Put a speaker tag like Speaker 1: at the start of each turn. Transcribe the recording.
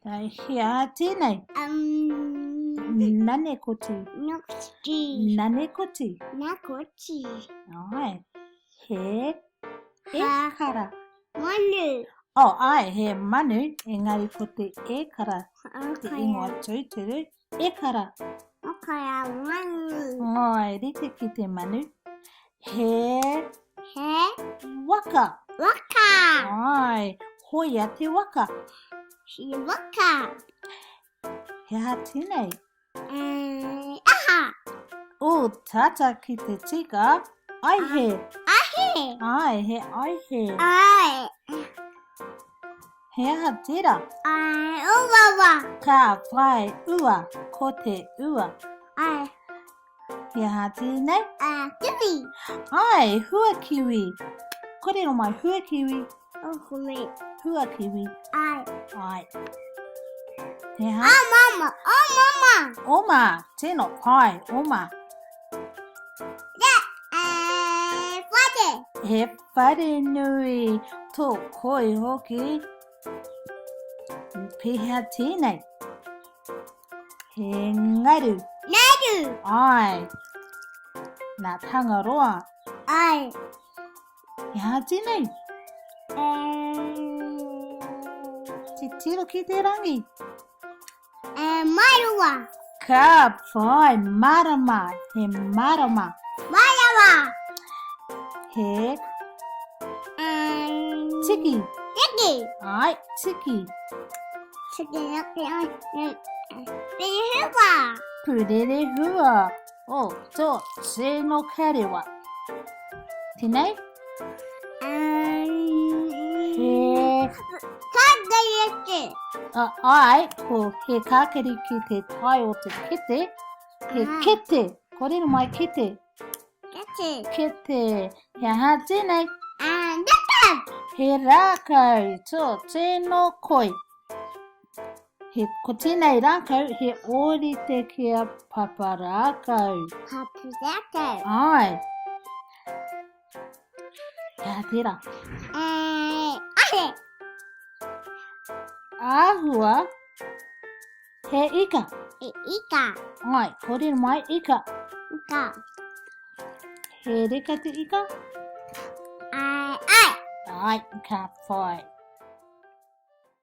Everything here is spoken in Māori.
Speaker 1: Hea nei. Nane koti.
Speaker 2: Nokti.
Speaker 1: Nane koti.
Speaker 2: Nakoti.
Speaker 1: Ai. He. E
Speaker 2: Ha.
Speaker 1: kara.
Speaker 2: Manu.
Speaker 1: Ai he manu. Engari ko te e kara. Te ingoa tūturu. E kara.
Speaker 2: Okaya manu.
Speaker 1: Ai, rite ki te manu. He.
Speaker 2: He.
Speaker 1: Waka.
Speaker 2: Waka.
Speaker 1: Ai. Hoia te waka.
Speaker 2: He waka.
Speaker 1: Hea nei.
Speaker 2: Aha.
Speaker 1: O tata ki te tika. Ai he.
Speaker 2: Ahe.
Speaker 1: Ai he. Ai he.
Speaker 2: Ai.
Speaker 1: Hea tira.
Speaker 2: Ai. Uwawa.
Speaker 1: Ka whai ua. Ko te ua.
Speaker 2: Ai.
Speaker 1: Hea nei.
Speaker 2: Kiwi.
Speaker 1: Ai, hua kiwi. Kore o mai hua kiwi.
Speaker 2: Okumi.
Speaker 1: Hua kiwi.
Speaker 2: Ai.
Speaker 1: Ai. Hea.
Speaker 2: Mama. Mama.
Speaker 1: Oma. Tēnō pai. Oma.
Speaker 2: Whare.
Speaker 1: He whare nui. Tō koi hoki. Pehea tēnei. He ngaru.
Speaker 2: Naru.
Speaker 1: Ai. Nā tangaroa.
Speaker 2: Ai.
Speaker 1: Hea tēnei. Te tiro ki te rangi.
Speaker 2: Marua.
Speaker 1: Ka whai marama. He marama.
Speaker 2: Marawa.
Speaker 1: He tiki.
Speaker 2: Tiki.
Speaker 1: Ai, tiki.
Speaker 2: Tiki. Pihuwa.
Speaker 1: Purere hua. O, tō tēnō karewa. Tēnei? He
Speaker 2: Kagayaki.
Speaker 1: ai, ko he kākeri ki te tai o te kete. He kete. Korero mai kete.
Speaker 2: Kati.
Speaker 1: Kete. He aha tēnei.
Speaker 2: Daka.
Speaker 1: He rākau. Tō tēnō koi. He ko tēnei rākau, he ōrite kia paparākau.
Speaker 2: Papudaka.
Speaker 1: Ai. Kia tērā.
Speaker 2: Ahe.
Speaker 1: Āhua. He ika.
Speaker 2: Ika.
Speaker 1: Ai, korero mai ika.
Speaker 2: Ika.
Speaker 1: He reka te ika.
Speaker 2: Ai.
Speaker 1: Ai, ka whai.